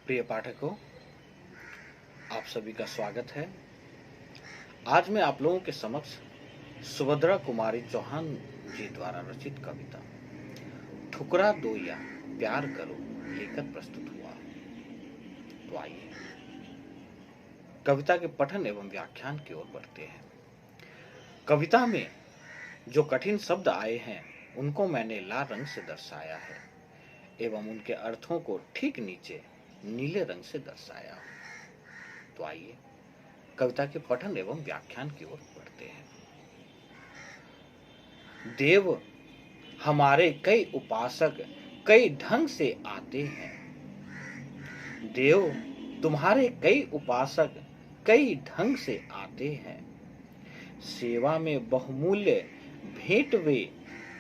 प्रिय पाठकों, आप सभी का स्वागत है। आज मैं आप लोगों के समक्ष सुभद्रा कुमारी चौहान जी द्वारा रचित कविता ठुकरा दो या प्यार करो लेकर प्रस्तुत हुआ। तो आइए कविता के पठन एवं व्याख्यान की ओर बढ़ते हैं। कविता में जो कठिन शब्द आए हैं उनको मैंने लाल रंग से दर्शाया है एवं उनके अर्थों को ठीक नीचे नीले रंग से दर्शाया। तो आइए कविता के पठन एवं व्याख्यान की ओर बढ़ते हैं। देव हमारे कई उपासक कई ढंग से आते हैं। देव तुम्हारे कई उपासक कई ढंग से आते हैं। सेवा में बहुमूल्य भेंट वे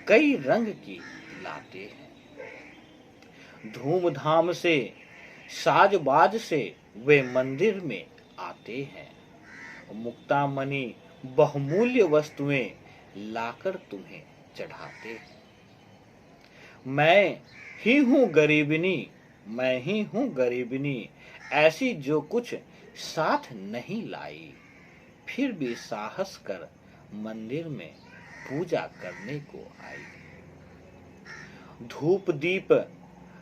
कई रंग की लाते हैं। धूमधाम से साजबाज से वे मंदिर में आते हैं। मुक्तामणि बहुमूल्य वस्तुएं लाकर तुम्हें चढ़ाते हैं। मैं ही हूं गरीबनी, मैं ही हूं गरीबनी, ऐसी जो कुछ साथ नहीं लाई, फिर भी साहस कर मंदिर में पूजा करने को आई। धूप दीप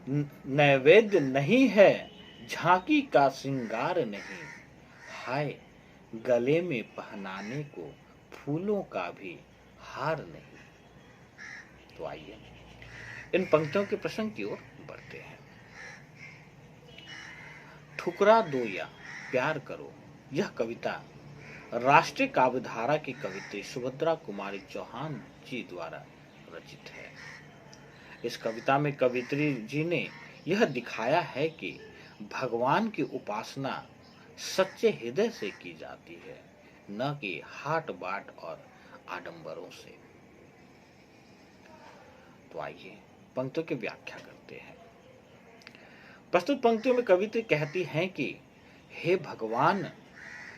नैवेद्य नहीं है, झांकी का श्रृंगार नहीं, हाय गले में पहनाने को फूलों का भी हार नहीं। तो आइए इन पंक्तियों के प्रसंग की ओर बढ़ते हैं। ठुकरा दो या प्यार करो, यह कविता राष्ट्रीय काव्यधारा की कवित्री सुभद्रा कुमारी चौहान जी द्वारा रचित है। इस कविता में कवित्री जी ने यह दिखाया है कि भगवान की उपासना सच्चे हृदय से की जाती है, न कि हाट बाट और आडंबरों से। तो आइए पंक्तियों की व्याख्या करते हैं। प्रस्तुत पंक्तियों में कवित्री कहती हैं कि हे भगवान,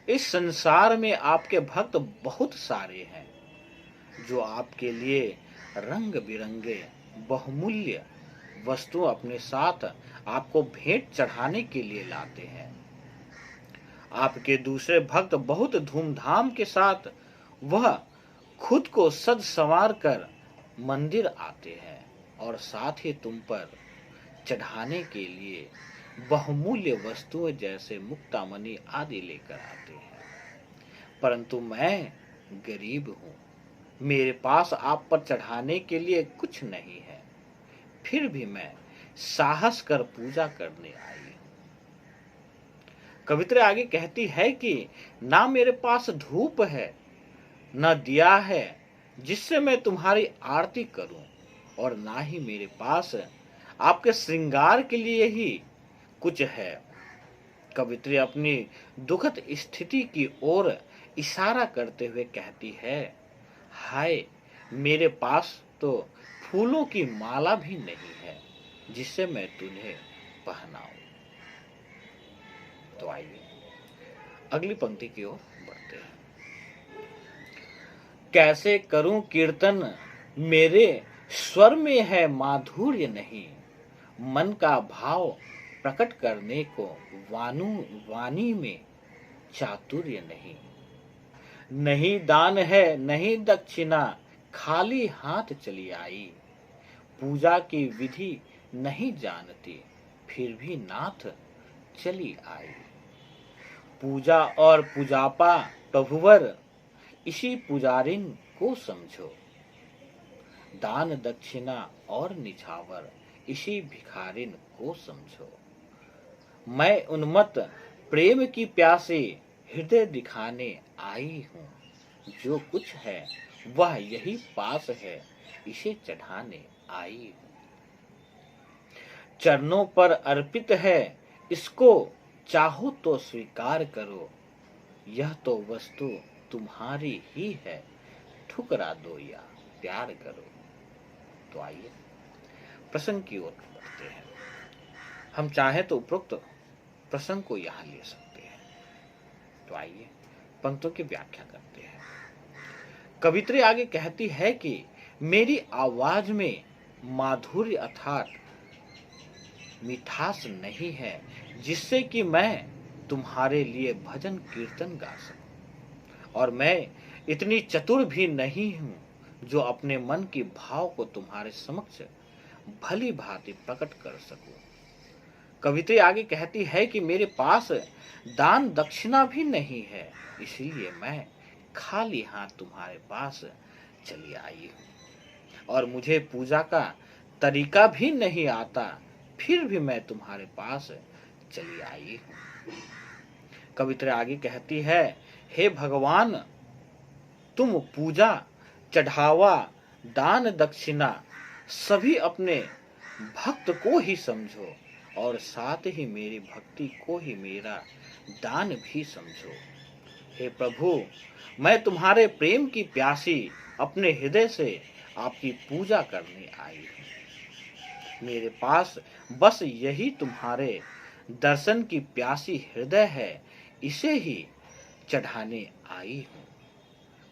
इस संसार में आपके भक्त बहुत सारे हैं जो आपके लिए रंग बिरंगे बहुमूल्य वस्तु अपने साथ आपको भेंट चढ़ाने के लिए लाते हैं। आपके दूसरे भक्त बहुत धूमधाम के साथ वह खुद को सज संवार कर मंदिर आते हैं और साथ ही तुम पर चढ़ाने के लिए बहुमूल्य वस्तुएं जैसे मुक्तामणि आदि लेकर आते हैं। परंतु मैं गरीब हूं, मेरे पास आप पर चढ़ाने के लिए कुछ नहीं है, फिर भी मैं साहस कर पूजा करने आई हूं। कवित्री आगे कहती है कि ना मेरे पास धूप है न दिया है जिससे मैं तुम्हारी आरती करूं, और ना ही मेरे पास आपके श्रृंगार के लिए ही कुछ है। कवित्री अपनी दुखद स्थिति की ओर इशारा करते हुए कहती है, हाय मेरे पास तो फूलों की माला भी नहीं है जिससे मैं तुम्हें पहनाऊं। तो आइए अगली पंक्ति की ओर बढ़ते हैं। कैसे करूं कीर्तन, मेरे स्वर में है माधुर्य नहीं, मन का भाव प्रकट करने को वाणी में चातुर्य नहीं। नहीं दान है नहीं दक्षिणा, खाली हाथ चली आई, पूजा की विधि नहीं जानती, फिर भी नाथ चली आई। पूजा और पूजापा प्रभुवर, इसी पुजारिन को समझो, दान दक्षिणा और निछावर, इसी भिखारिन को समझो। मैं उन्मत्त प्रेम की प्यासे हृदय दिखाने आई हूं, जो कुछ है वह यही पास है, इसे चढ़ाने आई हूं। चरणों पर अर्पित है, इसको चाहो तो स्वीकार करो, यह तो वस्तु तुम्हारी ही है, ठुकरा दो या प्यार करो। तो आइए प्रसंग की ओर बढ़ते हैं। हम चाहें तो उपरोक्त प्रसंग को यहां ले सकते हैं। तो आइए पंक्तियों की व्याख्या करते हैं। कवित्री आगे कहती है कि मेरी आवाज में माधुर्य अर्थात मिठास नहीं है जिससे कि मैं तुम्हारे लिए भजन कीर्तन गा सकूं। और मैं इतनी चतुर भी नहीं हूं जो अपने मन की भाव को तुम्हारे समक्ष भली भांति प्रकट कर सकूं। कविता आगे कहती है कि मेरे पास दान दक्षिणा भी नहीं है, इसलिए मैं खाली हाथ तुम्हारे पास चली आई हूं। और मुझे पूजा का तरीका भी नहीं आता, फिर भी मैं तुम्हारे पास चली आई हूं। कविता आगे कहती है, हे भगवान, तुम पूजा, चढ़ावा, दान दक्षिणा सभी अपने भक्त को ही समझो और साथ ही मेरी भक्ति को ही मेरा दान भी समझो। हे प्रभु, मैं तुम्हारे प्रेम की प्यासी अपने हृदय से आपकी पूजा करने आई हूँ। मेरे पास बस यही तुम्हारे दर्शन की प्यासी हृदय है, इसे ही चढ़ाने आई हूँ।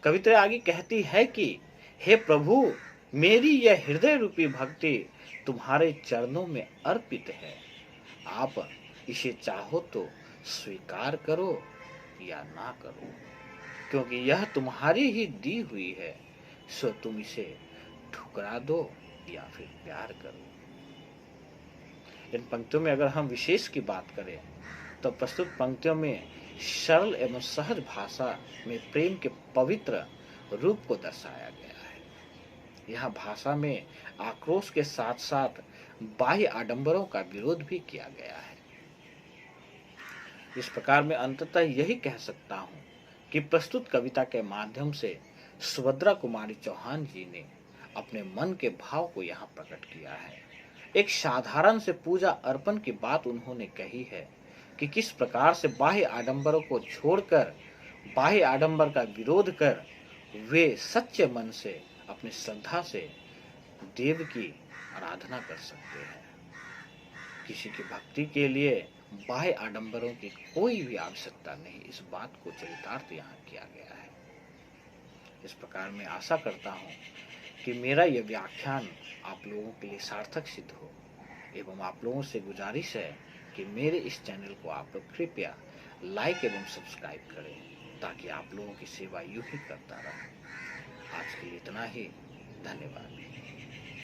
कविता आगे कहती है कि हे प्रभु, मेरी यह हृदय रूपी भक्ति तुम्हारे चरणों में अर्पित है। आप इसे चाहो तो स्वीकार करो या ना करो, क्योंकि यह तुम्हारी ही दी हुई है, सो तुम इसे ठुकरा दो या फिर प्यार करो। इन पंक्तियों में अगर हम विशेष की बात करें तो प्रस्तुत पंक्तियों में सरल एवं सहज भाषा में प्रेम के पवित्र रूप को दर्शाया गया है। यह भाषा में आक्रोश के साथ साथ बाह्य आडंबरों का विरोध भी किया गया है। इस प्रकार मैं अंततः यही कह सकता हूं कि प्रस्तुत कविता के माध्यम से सुभद्रा कुमारी चौहान जी ने अपने मन के भाव को यहाँ प्रकट किया है। एक साधारण से पूजा अर्पण की बात उन्होंने कही है कि किस प्रकार से बाह्य आडंबरों को छोड़कर, बाह्य आडंबर का विरोध कर वे सच्चे मन से अपनी श्रद्धा से देव की आराधना कर सकते हैं। किसी की भक्ति के लिए बाह्य आडंबरों की कोई भी आवश्यकता नहीं, इस बात को चरितार्थ यहाँ किया गया है। इस प्रकार मैं आशा करता हूँ कि मेरा यह व्याख्यान आप लोगों के लिए सार्थक सिद्ध हो एवं आप लोगों से गुजारिश है कि मेरे इस चैनल को आप लोग कृपया लाइक एवं सब्सक्राइब करें ताकि आप लोगों की सेवा यूं ही करता रहूं। आज के लिए इतना ही, धन्यवाद।